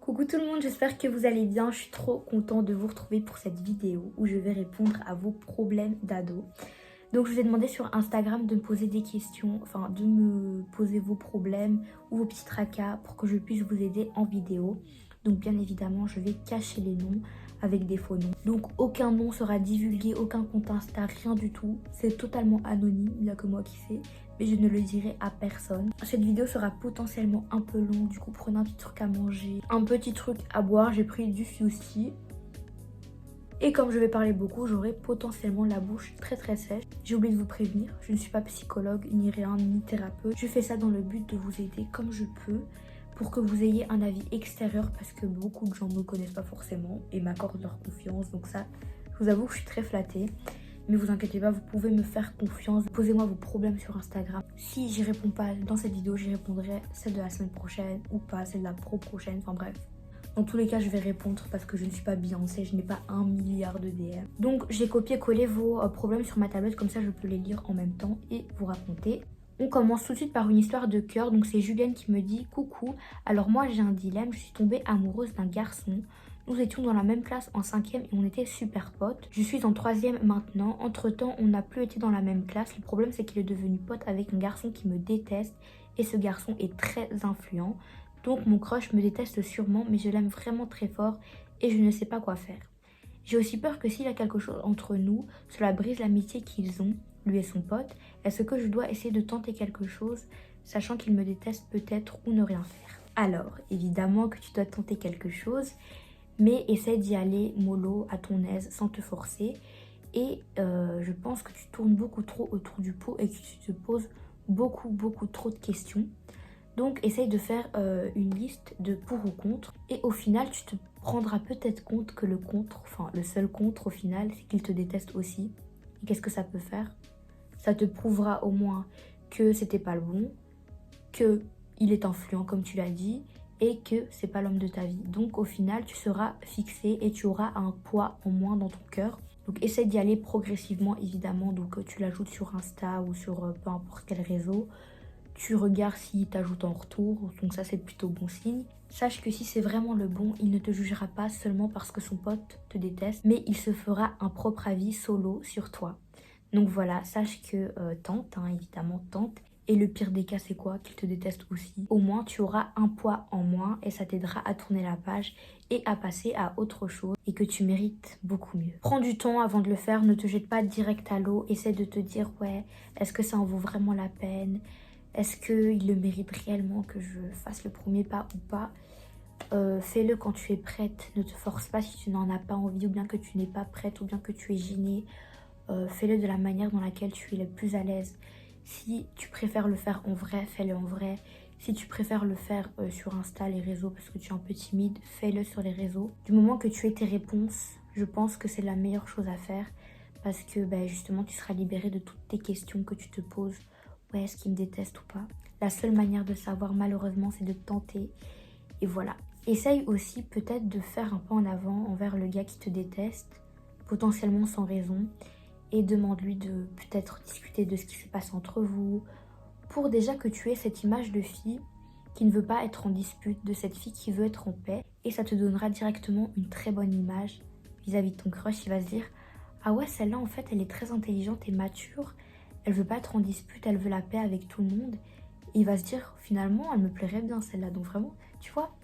Coucou tout le monde, j'espère que vous allez bien. Je suis trop contente de vous retrouver pour cette vidéo où je vais répondre à vos problèmes d'ado. Donc je vous ai demandé sur Instagram de me poser des questions, enfin de me poser vos problèmes ou vos petits tracas pour que je puisse vous aider en vidéo. Donc bien évidemment je vais cacher les noms avec des faux noms. Donc aucun nom sera divulgué, aucun compte Insta, rien du tout. C'est totalement anonyme, il n'y a que moi qui sais. Mais je ne le dirai à personne. Cette vidéo sera potentiellement un peu longue, du coup prenez un petit truc à manger, un petit truc à boire. J'ai pris du Fusti. Et comme je vais parler beaucoup, j'aurai potentiellement la bouche très sèche. J'ai oublié de vous prévenir, je ne suis pas psychologue, ni rien, ni thérapeute. Je fais ça dans le but de vous aider comme je peux, pour que vous ayez un avis extérieur, parce que beaucoup de gens ne me connaissent pas forcément et m'accordent leur confiance. Donc ça, je vous avoue que je suis très flattée. Mais vous inquiétez pas, vous pouvez me faire confiance. Posez-moi vos problèmes sur Instagram. Si j'y réponds pas dans cette vidéo, j'y répondrai celle de la semaine prochaine ou pas, celle de la prochaine. Enfin bref. Dans tous les cas, je vais répondre parce que je ne suis pas Beyoncé, je n'ai pas 1 milliard de DM. Donc j'ai copié-collé vos problèmes sur ma tablette, comme ça je peux les lire en même temps et vous raconter. On commence tout de suite par une histoire de cœur. Donc c'est Julienne qui me dit: coucou, alors moi j'ai un dilemme, je suis tombée amoureuse d'un garçon. Nous étions dans la même classe en 5e et on était super potes. Je suis en 3e maintenant. Entre temps, on n'a plus été dans la même classe. Le problème, c'est qu'il est devenu pote avec un garçon qui me déteste. Et ce garçon est très influent. Donc mon crush me déteste sûrement, mais je l'aime vraiment très fort et je ne sais pas quoi faire. J'ai aussi peur que s'il y a quelque chose entre nous, cela brise l'amitié qu'ils ont, lui et son pote. Est-ce que je dois essayer de tenter quelque chose, sachant qu'il me déteste peut-être, ou ne rien faire? Alors, évidemment que tu dois tenter quelque chose, mais essaie d'y aller mollo, à ton aise, sans te forcer. Et je pense que tu tournes beaucoup trop autour du pot et que tu te poses beaucoup trop de questions. Donc essaye de faire une liste de pour ou contre. Et au final, tu te rendras peut-être compte que le contre, enfin le seul contre au final, c'est qu'il te déteste aussi. Et qu'est-ce que ça peut faire? Ça te prouvera au moins que c'était pas le bon, que il est influent comme tu l'as dit, et que c'est pas l'homme de ta vie. Donc au final, tu seras fixé et tu auras un poids en moins dans ton cœur. Donc essaie d'y aller progressivement, évidemment. Donc tu l'ajoutes sur Insta ou sur peu importe quel réseau. Tu regardes s'il t'ajoute en retour, donc ça c'est plutôt bon signe. Sache que si c'est vraiment le bon, il ne te jugera pas seulement parce que son pote te déteste, mais il se fera un propre avis solo sur toi. Donc voilà, sache que tente, hein, évidemment tente. Et le pire des cas, c'est quoi? Qu'il te déteste aussi. Au moins, tu auras un poids en moins et ça t'aidera à tourner la page et à passer à autre chose et que tu mérites beaucoup mieux. Prends du temps avant de le faire, ne te jette pas direct à l'eau. Essaie de te dire, ouais, est-ce que ça en vaut vraiment la peine? Est-ce qu'il le mérite réellement que je fasse le premier pas ou pas? Fais-le quand tu es prête. Ne te force pas si tu n'en as pas envie ou bien que tu n'es pas prête ou bien que tu es gênée. Fais-le de la manière dans laquelle tu es le plus à l'aise. Si tu préfères le faire en vrai, fais-le en vrai. Si tu préfères le faire sur Insta, les réseaux, parce que tu es un peu timide, fais-le sur les réseaux. Du moment que tu aies tes réponses, je pense que c'est la meilleure chose à faire. Parce que justement, tu seras libérée de toutes tes questions que tu te poses. Ouais, est-ce qu'il me déteste ou pas? La seule manière de savoir, malheureusement, c'est de tenter. Et voilà. Essaye aussi peut-être de faire un pas en avant envers le gars qui te déteste, potentiellement sans raison. Et demande-lui de peut-être discuter de ce qui se passe entre vous, pour déjà que tu aies cette image de fille qui ne veut pas être en dispute, de cette fille qui veut être en paix. Et ça te donnera directement une très bonne image vis-à-vis de ton crush. Il va se dire: ah ouais, celle-là en fait elle est très intelligente et mature, elle veut pas être en dispute, elle veut la paix avec tout le monde. Et il va se dire: finalement elle me plairait bien celle-là. Donc vraiment, tu vois,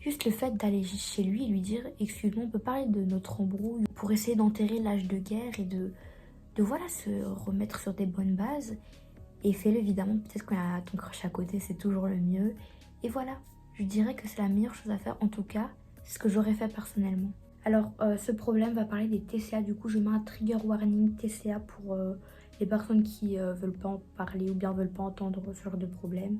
juste le fait d'aller chez lui et lui dire: excuse-moi, on peut parler de notre embrouille, pour essayer d'enterrer l'âge de guerre et de voilà, se remettre sur des bonnes bases. Et fais-le évidemment, peut-être quand il y a ton crush à côté, c'est toujours le mieux. Et voilà, je dirais que c'est la meilleure chose à faire, en tout cas, c'est ce que j'aurais fait personnellement. Alors, ce problème va parler des TCA, du coup je mets un trigger warning TCA pour les personnes qui veulent pas en parler ou bien veulent pas entendre ce genre de problème.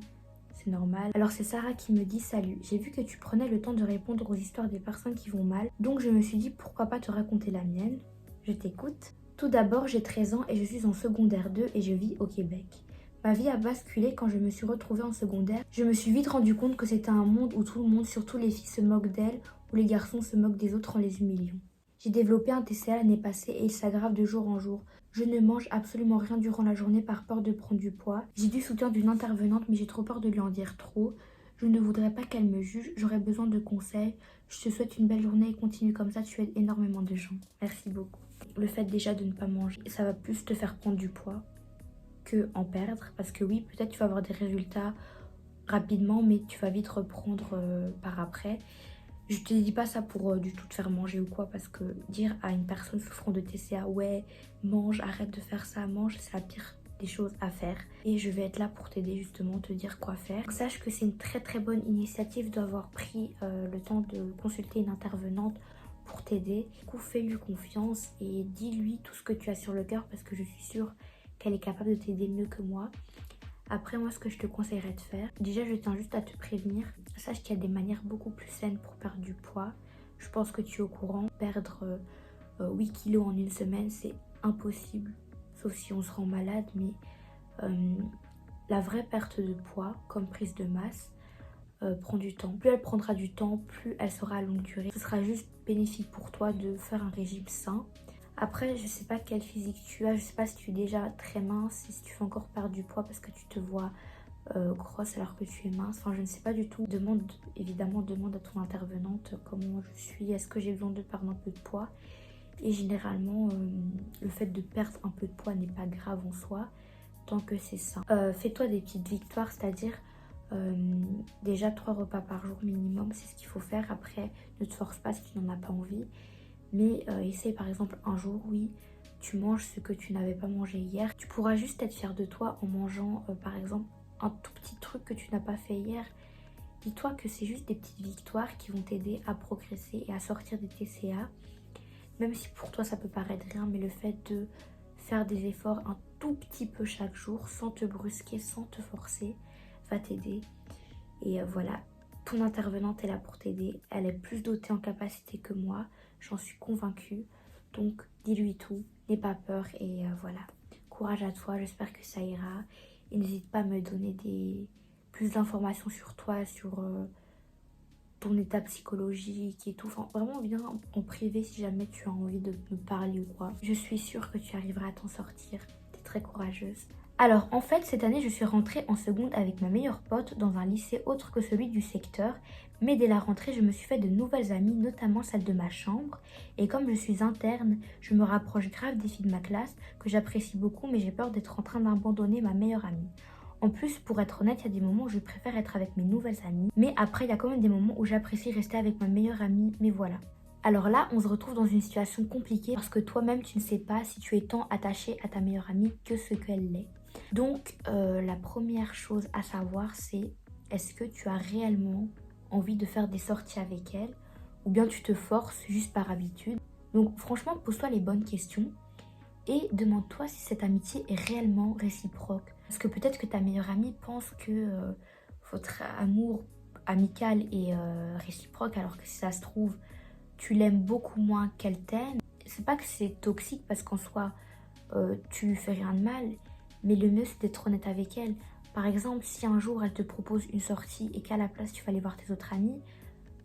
C'est normal. Alors c'est Sarah qui me dit: salut, j'ai vu que tu prenais le temps de répondre aux histoires des personnes qui vont mal, donc je me suis dit pourquoi pas te raconter la mienne. Je t'écoute. Tout d'abord, j'ai 13 ans et je suis en secondaire 2 et je vis au Québec. Ma vie a basculé quand je me suis retrouvée en secondaire. Je me suis vite rendu compte que c'était un monde où tout le monde, surtout les filles, se moquent d'elles, où les garçons se moquent des autres en les humiliant. J'ai développé un TCA l'année passée et il s'aggrave de jour en jour. Je ne mange absolument rien durant la journée par peur de prendre du poids. J'ai du soutien d'une intervenante mais j'ai trop peur de lui en dire trop. Je ne voudrais pas qu'elle me juge, j'aurais besoin de conseils. Je te souhaite une belle journée et continue comme ça, tu aides énormément de gens. Merci beaucoup. Le fait déjà de ne pas manger, ça va plus te faire prendre du poids que en perdre. Parce que oui, peut-être tu vas avoir des résultats rapidement, mais tu vas vite reprendre par après. Je te dis pas ça pour du tout te faire manger ou quoi, parce que dire à une personne souffrant de TCA, ouais, mange, arrête de faire ça, mange, c'est la pire des choses à faire. Et je vais être là pour t'aider justement, te dire quoi faire. Donc, sache que c'est une très bonne initiative d'avoir pris le temps de consulter une intervenante pour t'aider. Du coup, fais-lui confiance et dis-lui tout ce que tu as sur le cœur, parce que je suis sûre qu'elle est capable de t'aider mieux que moi. Après, moi, ce que je te conseillerais de faire, déjà, je tiens juste à te prévenir. Sache qu'il y a des manières beaucoup plus saines pour perdre du poids. Je pense que tu es au courant. Perdre 8 kilos en une semaine, c'est impossible. Sauf si on se rend malade. Mais la vraie perte de poids, comme prise de masse, prend du temps. Plus elle prendra du temps, plus elle sera à longue durée. Ce sera juste bénéfique pour toi de faire un régime sain. Après, je sais pas quel physique tu as, je sais pas si tu es déjà très mince, si tu fais encore perdre du poids parce que tu te vois grosse alors que tu es mince. Enfin, je ne sais pas du tout. Évidemment, demande à ton intervenante comment je suis, est-ce que j'ai besoin de perdre un peu de poids. Et généralement, le fait de perdre un peu de poids n'est pas grave en soi, tant que c'est sain. Fais-toi des petites victoires, c'est-à-dire déjà 3 repas par jour minimum, c'est ce qu'il faut faire. Après, ne te force pas si tu n'en as pas envie. Mais essaye par exemple un jour, oui, tu manges ce que tu n'avais pas mangé hier. Tu pourras juste être fier de toi en mangeant par exemple un tout petit truc que tu n'as pas fait hier. Dis-toi que c'est juste des petites victoires qui vont t'aider à progresser et à sortir des TCA. Même si pour toi ça peut paraître rien, mais le fait de faire des efforts un tout petit peu chaque jour, sans te brusquer, sans te forcer, va t'aider. Et voilà, ton intervenante est là pour t'aider. Elle est plus dotée en capacité que moi. J'en suis convaincue. Donc, dis-lui tout. N'aie pas peur. Et voilà. Courage à toi. J'espère que ça ira. Et n'hésite pas à me donner plus d'informations sur toi, sur ton état psychologique et tout. Enfin, vraiment, viens en privé si jamais tu as envie de me parler ou quoi. Je suis sûre que tu arriveras à t'en sortir. Tu es très courageuse. Alors en fait cette année je suis rentrée en seconde avec ma meilleure pote dans un lycée autre que celui du secteur, mais dès la rentrée je me suis fait de nouvelles amies, notamment celle de ma chambre, et comme je suis interne, je me rapproche grave des filles de ma classe que j'apprécie beaucoup, mais j'ai peur d'être en train d'abandonner ma meilleure amie. En plus, pour être honnête, il y a des moments où je préfère être avec mes nouvelles amies, mais après il y a quand même des moments où j'apprécie rester avec ma meilleure amie, mais voilà. Alors là, on se retrouve dans une situation compliquée parce que toi-même tu ne sais pas si tu es tant attaché à ta meilleure amie que ce qu'elle l'est. Donc la première chose à savoir c'est est-ce que tu as réellement envie de faire des sorties avec elle ou bien tu te forces juste par habitude. Donc franchement pose-toi les bonnes questions et demande-toi si cette amitié est réellement réciproque. Parce que peut-être que ta meilleure amie pense que votre amour amical est réciproque alors que si ça se trouve tu l'aimes beaucoup moins qu'elle t'aime. C'est pas que c'est toxique parce qu'en soi tu lui fais rien de mal. Mais le mieux, c'est d'être honnête avec elle. Par exemple, si un jour elle te propose une sortie et qu'à la place tu vas aller voir tes autres amis,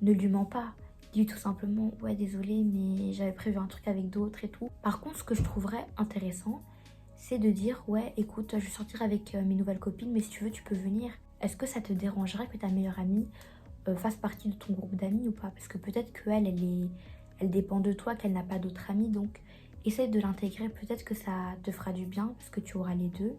ne lui mens pas. Dis tout simplement, ouais désolé mais j'avais prévu un truc avec d'autres et tout. Par contre, ce que je trouverais intéressant, c'est de dire, ouais écoute, je vais sortir avec mes nouvelles copines, mais si tu veux tu peux venir. Est-ce que ça te dérangerait que ta meilleure amie fasse partie de ton groupe d'amis ou pas? Parce que peut-être qu'elle, elle dépend de toi, qu'elle n'a pas d'autres amis, donc essaye de l'intégrer, peut-être que ça te fera du bien parce que tu auras les deux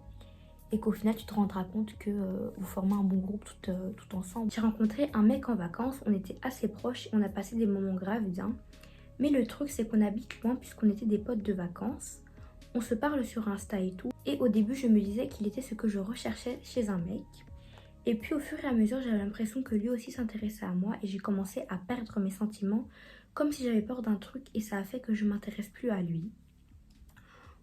et qu'au final tu te rendras compte que vous formez un bon groupe tout ensemble. J'ai rencontré un mec en vacances, on était assez proches, on a passé des moments graves bien, mais le truc c'est qu'on habite loin puisqu'on était des potes de vacances, on se parle sur Insta et tout, et au début je me disais qu'il était ce que je recherchais chez un mec, et puis au fur et à mesure j'avais l'impression que lui aussi s'intéressait à moi et j'ai commencé à perdre mes sentiments comme si j'avais peur d'un truc et ça a fait que je m'intéresse plus à lui.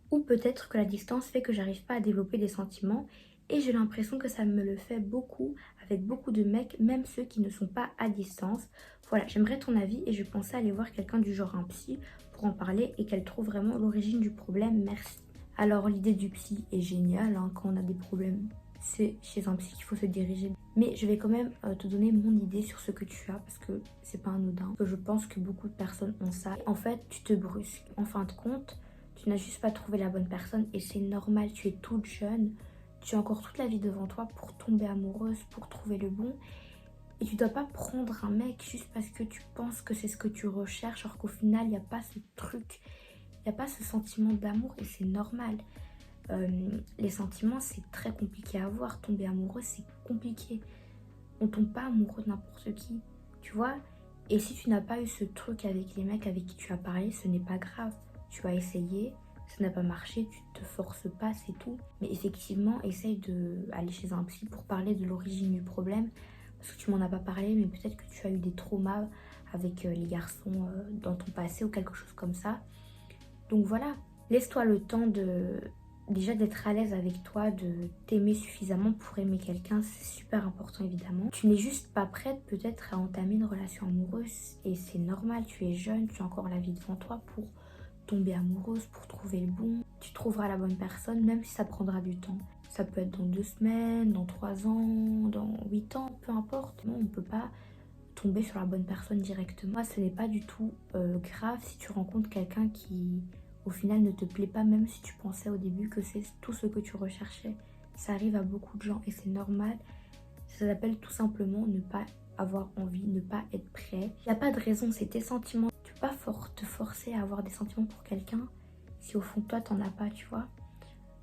Ou peut-être que la distance fait que j'arrive pas à développer des sentiments et j'ai l'impression que ça me le fait beaucoup avec beaucoup de mecs, même ceux qui ne sont pas à distance. Voilà, j'aimerais ton avis et je pensais aller voir quelqu'un du genre un psy pour en parler et qu'elle trouve vraiment l'origine du problème. Merci. Alors l'idée du psy est géniale hein, quand on a des problèmes. C'est chez un psy qu'il faut se diriger. Mais je vais quand même te donner mon idée sur ce que tu as parce que c'est pas anodin. Je pense que beaucoup de personnes ont ça. En fait, tu te brusques. En fin de compte, tu n'as juste pas trouvé la bonne personne et c'est normal. Tu es toute jeune. Tu as encore toute la vie devant toi pour tomber amoureuse, pour trouver le bon. Et tu dois pas prendre un mec juste parce que tu penses que c'est ce que tu recherches, alors qu'au final, il n'y a pas ce truc, il n'y a pas ce sentiment d'amour et c'est normal. Les sentiments, c'est très compliqué à avoir. Tomber amoureux, c'est compliqué. On tombe pas amoureux de n'importe qui, tu vois. Et si tu n'as pas eu ce truc avec les mecs avec qui tu as parlé, ce n'est pas grave. Tu as essayé, ça n'a pas marché, tu te forces pas, c'est tout. Mais effectivement, essaye d'aller chez un psy pour parler de l'origine du problème. Parce que tu m'en as pas parlé, mais peut-être que tu as eu des traumas avec les garçons dans ton passé ou quelque chose comme ça. Donc voilà, laisse-toi le temps déjà d'être à l'aise avec toi, de t'aimer suffisamment pour aimer quelqu'un, c'est super important évidemment. Tu n'es juste pas prête peut-être à entamer une relation amoureuse et c'est normal, tu es jeune, tu as encore la vie devant toi pour tomber amoureuse, pour trouver le bon. Tu trouveras la bonne personne même si ça prendra du temps. Ça peut être dans 2 semaines, dans 3 ans, dans 8 ans, peu importe. Non, on ne peut pas tomber sur la bonne personne directement. Moi, ce n'est pas du tout grave si tu rencontres quelqu'un qui au final ne te plaît pas, même si tu pensais au début que c'est tout ce que tu recherchais. Ça arrive à beaucoup de gens et c'est normal. Ça s'appelle tout simplement ne pas avoir envie, ne pas être prêt. Il n'y a pas de raison, c'est tes sentiments. Tu peux pas te forcer à avoir des sentiments pour quelqu'un si au fond de toi t'en as pas, tu vois.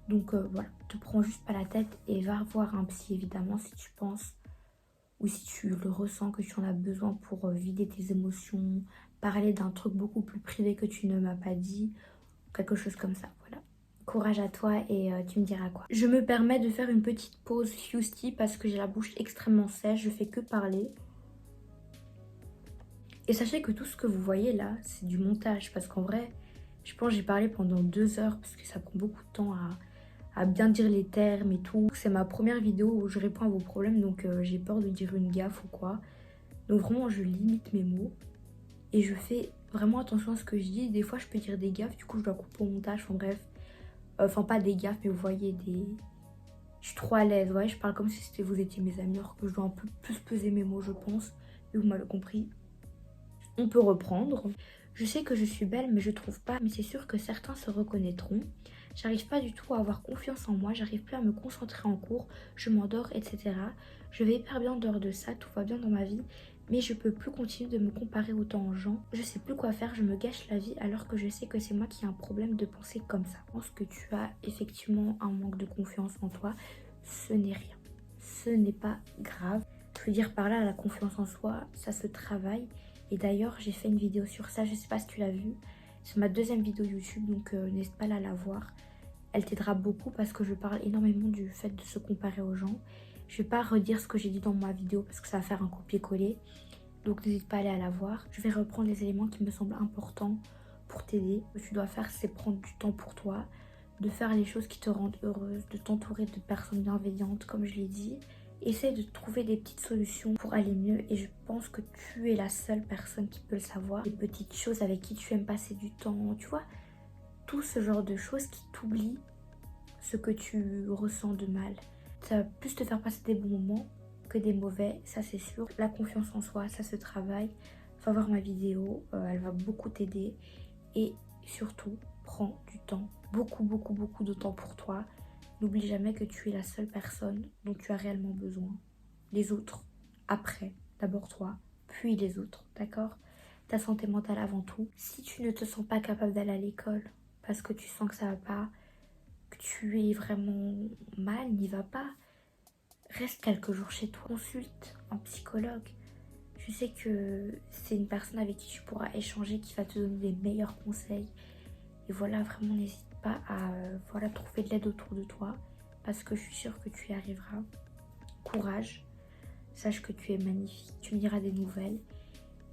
Donc voilà, te prends juste pas la tête et va voir un psy évidemment si tu penses ou si tu le ressens que tu en as besoin pour vider tes émotions, parler d'un truc beaucoup plus privé que tu ne m'as pas dit, quelque chose comme ça, voilà. Courage à toi et tu me diras quoi. Je me permets de faire une petite pause Fusty parce que j'ai la bouche extrêmement sèche, je fais que parler. Et sachez que tout ce que vous voyez là, c'est du montage parce qu'en vrai, je pense que j'ai parlé pendant 2 heures parce que ça prend beaucoup de temps à bien dire les termes et tout. C'est ma première vidéo où je réponds à vos problèmes, donc j'ai peur de dire une gaffe ou quoi. Donc vraiment, je limite mes mots et je fais vraiment attention à ce que je dis. Des fois, je peux dire des gaffes, du coup, je dois couper au montage. Enfin bref, enfin pas des gaffes, mais vous voyez, je suis trop à l'aise. Ouais, je parle comme si vous étiez mes amis, alors que je dois un peu plus peser mes mots, je pense. Et vous m'avez compris. On peut reprendre. Je sais que je suis belle, mais je trouve pas. Mais c'est sûr que certains se reconnaîtront. J'arrive pas du tout à avoir confiance en moi. J'arrive plus à me concentrer en cours. Je m'endors, etc. Je vais hyper bien en dehors de ça. Tout va bien dans ma vie. Mais je peux plus continuer de me comparer autant aux gens. Je sais plus quoi faire. Je me gâche la vie alors que je sais que c'est moi qui ai un problème de penser comme ça. Je pense que tu as effectivement un manque de confiance en toi. Ce n'est rien. Ce n'est pas grave. Je veux dire par là, la confiance en soi, ça se travaille. Et d'ailleurs, j'ai fait une vidéo sur ça, je sais pas si tu l'as vue. C'est ma 2e vidéo YouTube, donc n'hésite pas à la voir. Elle t'aidera beaucoup parce que je parle énormément du fait de se comparer aux gens. Je vais pas redire ce que j'ai dit dans ma vidéo parce que ça va faire un copier-coller. Donc n'hésite pas à aller la voir. Je vais reprendre les éléments qui me semblent importants pour t'aider. Ce que tu dois faire, c'est prendre du temps pour toi, de faire les choses qui te rendent heureuse, de t'entourer de personnes bienveillantes, comme je l'ai dit. Essaye de trouver des petites solutions pour aller mieux et je pense que tu es la seule personne qui peut le savoir. Les petites choses avec qui tu aimes passer du temps, tu vois, tout ce genre de choses qui t'oublient ce que tu ressens de mal. Ça va plus te faire passer des bons moments que des mauvais, ça c'est sûr. La confiance en soi, ça se travaille. Va voir ma vidéo, elle va beaucoup t'aider et surtout, prends du temps, beaucoup de temps pour toi. N'oublie jamais que tu es la seule personne dont tu as réellement besoin. Les autres, après, d'abord toi, puis les autres, d'accord? Ta santé mentale avant tout. Si tu ne te sens pas capable d'aller à l'école parce que tu sens que ça va pas, que tu es vraiment mal, n'y va pas. Reste quelques jours chez toi, consulte un psychologue. Je sais que c'est une personne avec qui tu pourras échanger, qui va te donner des meilleurs conseils. Et voilà, vraiment n'hésite pas à voilà, trouver de l'aide autour de toi parce que je suis sûre que tu y arriveras. Courage, sache que tu es magnifique, tu me diras des nouvelles.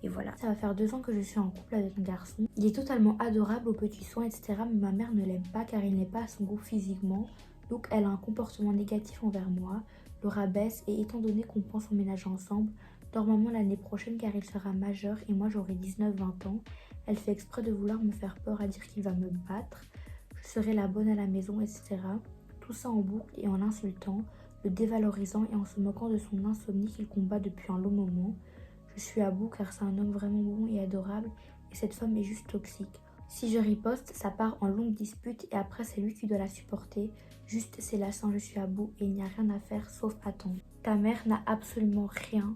Et voilà, ça va faire 2 ans que je suis en couple avec un garçon. Il est totalement adorable aux petits soins, etc. Mais ma mère ne l'aime pas car il n'est pas à son goût physiquement. Donc elle a un comportement négatif envers moi, le rabaisse et étant donné qu'on pense emménager ensemble, normalement l'année prochaine car il sera majeur et moi j'aurai 19-20 ans, elle fait exprès de vouloir me faire peur à dire qu'il va me battre, je serai la bonne à la maison, etc. Tout ça en boucle et en l'insultant, le dévalorisant et en se moquant de son insomnie qu'il combat depuis un long moment. Je suis à bout car c'est un homme vraiment bon et adorable et cette femme est juste toxique. Si je riposte, ça part en longue dispute et après c'est lui qui doit la supporter. Juste c'est lassant, je suis à bout et il n'y a rien à faire sauf attendre. Ta mère n'a absolument rien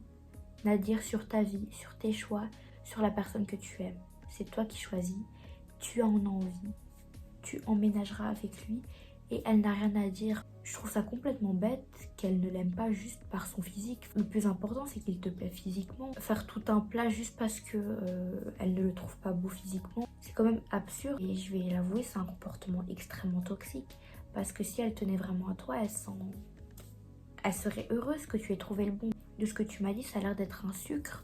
à dire sur ta vie, sur tes choix, sur la personne que tu aimes. C'est toi qui choisis, tu en as envie, tu emménageras avec lui et elle n'a rien à dire. Je trouve ça complètement bête qu'elle ne l'aime pas juste par son physique. Le plus important, c'est qu'il te plaît physiquement. Faire tout un plat juste parce que elle ne le trouve pas beau physiquement, c'est quand même absurde. Et je vais l'avouer, c'est un comportement extrêmement toxique. Parce que si elle tenait vraiment à toi, elle serait heureuse que tu aies trouvé le bon. De ce que tu m'as dit, ça a l'air d'être un sucre.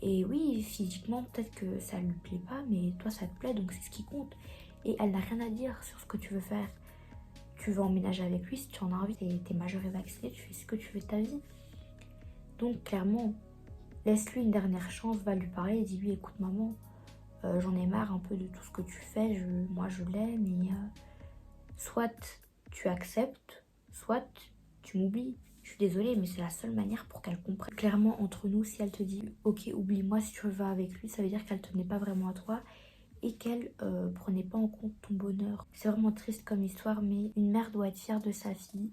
Et oui, physiquement, peut-être que ça lui plaît pas, mais toi, ça te plaît, donc c'est ce qui compte. Et elle n'a rien à dire sur ce que tu veux faire. Tu veux emménager avec lui si tu en as envie, t'es majeur et vacciné, tu fais ce que tu veux de ta vie. Donc clairement, laisse-lui une dernière chance, va lui parler et dis-lui, écoute maman, j'en ai marre un peu de tout ce que tu fais, moi je l'aime et soit tu acceptes, soit tu m'oublies. Je suis désolée, mais c'est la seule manière pour qu'elle comprenne. Clairement, entre nous, si elle te dit ok, oublie-moi si tu vas avec lui, ça veut dire qu'elle tenait pas vraiment à toi et qu'elle prenait pas en compte ton bonheur. C'est vraiment triste comme histoire, mais une mère doit être fière de sa fille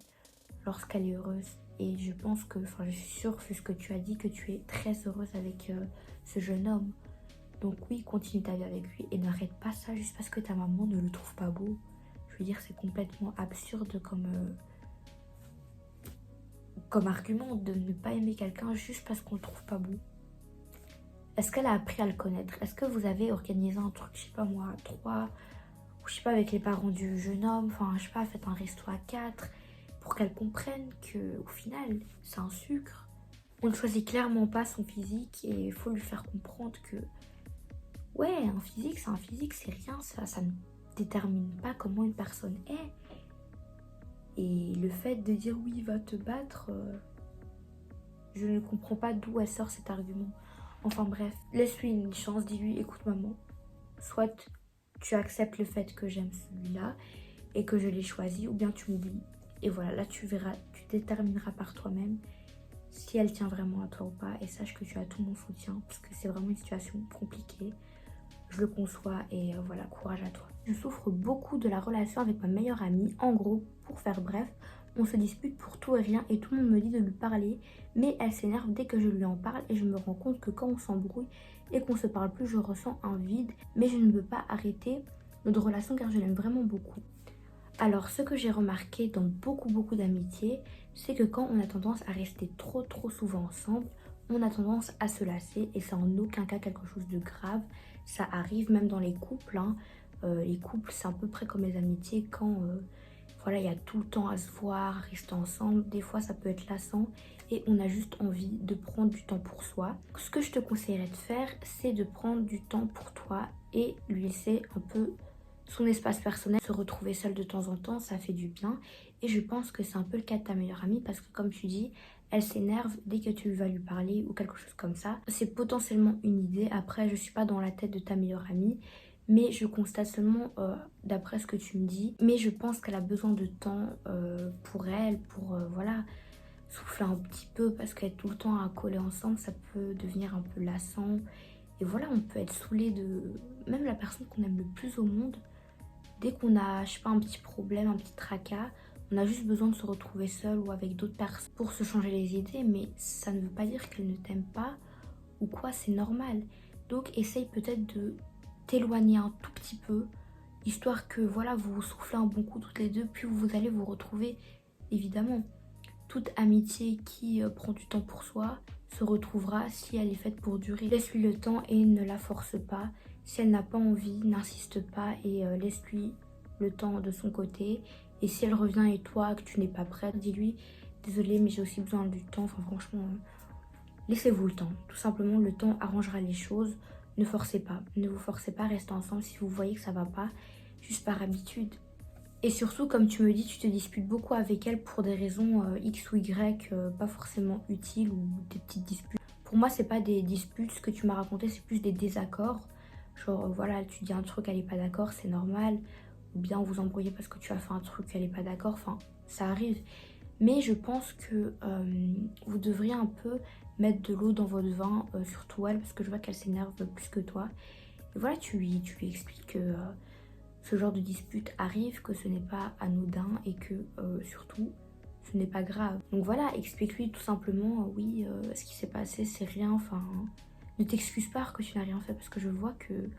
lorsqu'elle est heureuse. Et je pense que, enfin, je suis sûre, vu ce que tu as dit, que tu es très heureuse avec ce jeune homme. Donc oui, continue ta vie avec lui et n'arrête pas ça juste parce que ta maman ne le trouve pas beau. Je veux dire, c'est complètement absurde comme argument de ne pas aimer quelqu'un juste parce qu'on le trouve pas beau. Est-ce qu'elle a appris à le connaître? Est-ce que vous avez organisé un truc, je sais pas moi, à 3, ou je sais pas, avec les parents du jeune homme, enfin, je sais pas, faites un resto à 4, pour qu'elle comprenne que au final, c'est un sucre. On ne choisit clairement pas son physique et il faut lui faire comprendre que, ouais, un physique, c'est un physique, c'est rien, ça ne détermine pas comment une personne est. Et le fait de dire oui, va te battre, je ne comprends pas d'où elle sort cet argument. Enfin bref, laisse-lui une chance, dis-lui, écoute maman, soit tu acceptes le fait que j'aime celui-là et que je l'ai choisi, ou bien tu m'oublies. Et voilà, là tu verras, tu détermineras par toi-même si elle tient vraiment à toi ou pas. Et sache que tu as tout mon soutien, parce que c'est vraiment une situation compliquée. Je le conçois et voilà, courage à toi. Je souffre beaucoup de la relation avec ma meilleure amie. En gros, pour faire bref, on se dispute pour tout et rien et tout le monde me dit de lui parler. Mais elle s'énerve dès que je lui en parle et je me rends compte que quand on s'embrouille et qu'on se parle plus, je ressens un vide. Mais je ne veux pas arrêter notre relation car je l'aime vraiment beaucoup. Alors, ce que j'ai remarqué dans beaucoup d'amitiés, c'est que quand on a tendance à rester trop souvent ensemble, on a tendance à se lasser et c'est en aucun cas quelque chose de grave. Ça arrive même dans les couples, hein. Les couples, c'est à peu près comme les amitiés quand voilà, il y a tout le temps à se voir, à rester ensemble. Des fois, ça peut être lassant et on a juste envie de prendre du temps pour soi. Ce que je te conseillerais de faire, c'est de prendre du temps pour toi et lui laisser un peu son espace personnel. Se retrouver seule de temps en temps, ça fait du bien. Et je pense que c'est un peu le cas de ta meilleure amie parce que comme tu dis, elle s'énerve dès que tu vas lui parler ou quelque chose comme ça. C'est potentiellement une idée. Après, je suis pas dans la tête de ta meilleure amie. Mais je constate seulement d'après ce que tu me dis. Mais je pense qu'elle a besoin de temps pour elle, pour voilà, souffler un petit peu. Parce qu'être tout le temps à coller ensemble, ça peut devenir un peu lassant. Et voilà, on peut être saoulé de même la personne qu'on aime le plus au monde. Dès qu'on a, je sais pas, un petit problème, un petit tracas, on a juste besoin de se retrouver seul ou avec d'autres personnes pour se changer les idées. Mais ça ne veut pas dire qu'elle ne t'aime pas ou quoi, c'est normal. Donc essaye peut-être de t'éloigner un tout petit peu, histoire que voilà, vous vous soufflez un bon coup toutes les deux, puis vous allez vous retrouver. Évidemment, toute amitié qui prend du temps pour soi se retrouvera si elle est faite pour durer. Laisse-lui le temps et ne la force pas. Si elle n'a pas envie, n'insiste pas et laisse-lui le temps de son côté. Et si elle revient et toi, que tu n'es pas prête, dis-lui, désolée mais j'ai aussi besoin du temps. Enfin franchement, laissez-vous le temps. Tout simplement, le temps arrangera les choses. Ne forcez pas, ne vous forcez pas à rester ensemble si vous voyez que ça va pas, juste par habitude. Et surtout, comme tu me dis, tu te disputes beaucoup avec elle pour des raisons X ou Y, pas forcément utiles ou des petites disputes. Pour moi, c'est pas des disputes, ce que tu m'as raconté, c'est plus des désaccords. Genre, voilà, tu dis un truc, elle est pas d'accord, c'est normal. Ou bien vous embrouillez parce que tu as fait un truc, elle est pas d'accord, enfin, ça arrive. Mais je pense que vous devriez un peu mettre de l'eau dans votre vin, surtout elle, parce que je vois qu'elle s'énerve plus que toi. Et voilà, tu lui expliques que ce genre de dispute arrive, que ce n'est pas anodin et que surtout, ce n'est pas grave. Donc voilà, explique-lui tout simplement, oui, ce qui s'est passé, c'est rien, enfin, ne t'excuse pas que tu n'as rien fait, parce que je vois que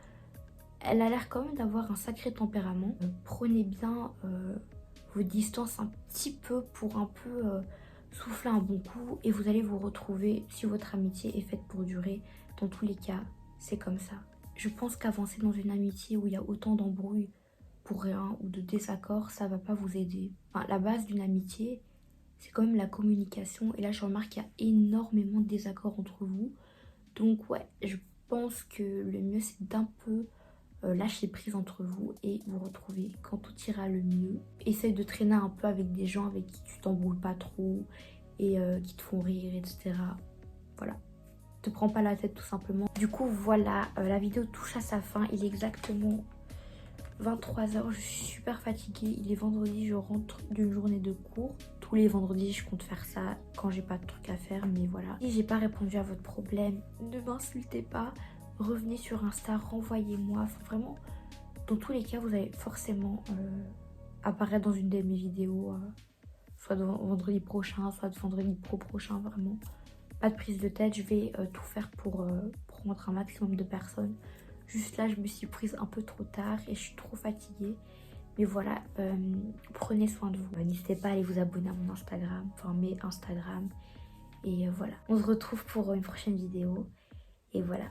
elle a l'air quand même d'avoir un sacré tempérament. Prenez bien vos distances un petit peu pour un peu souffler un bon coup et vous allez vous retrouver si votre amitié est faite pour durer. Dans tous les cas, c'est comme ça. Je pense qu'avancer dans une amitié où il y a autant d'embrouilles pour rien ou de désaccords, ça va pas vous aider. Enfin, la base d'une amitié, c'est quand même la communication. Et là, je remarque qu'il y a énormément de désaccords entre vous. Donc ouais, je pense que le mieux, c'est d'un peu lâcher prise entre vous et vous retrouver quand tout ira le mieux. Essaye de traîner un peu avec des gens avec qui tu t'embrouilles pas trop et qui te font rire, etc. Voilà. Te prends pas la tête tout simplement. Du coup, voilà, la vidéo touche à sa fin. Il est exactement 23h. Je suis super fatiguée. Il est vendredi, je rentre d'une journée de cours. Tous les vendredis, je compte faire ça quand j'ai pas de trucs à faire, mais voilà. Si j'ai pas répondu à votre problème, ne m'insultez pas. Revenez sur Insta, renvoyez-moi. Enfin, vraiment, dans tous les cas, vous allez forcément apparaître dans une de mes vidéos, soit vendredi prochain, soit vendredi prochain, vraiment. Pas de prise de tête, je vais tout faire pour prendre un maximum de personnes. Juste là, je me suis prise un peu trop tard et je suis trop fatiguée. Mais voilà, prenez soin de vous. N'hésitez pas à aller vous abonner à mon Instagram, enfin mes Instagram. Et voilà, on se retrouve pour une prochaine vidéo. Et voilà.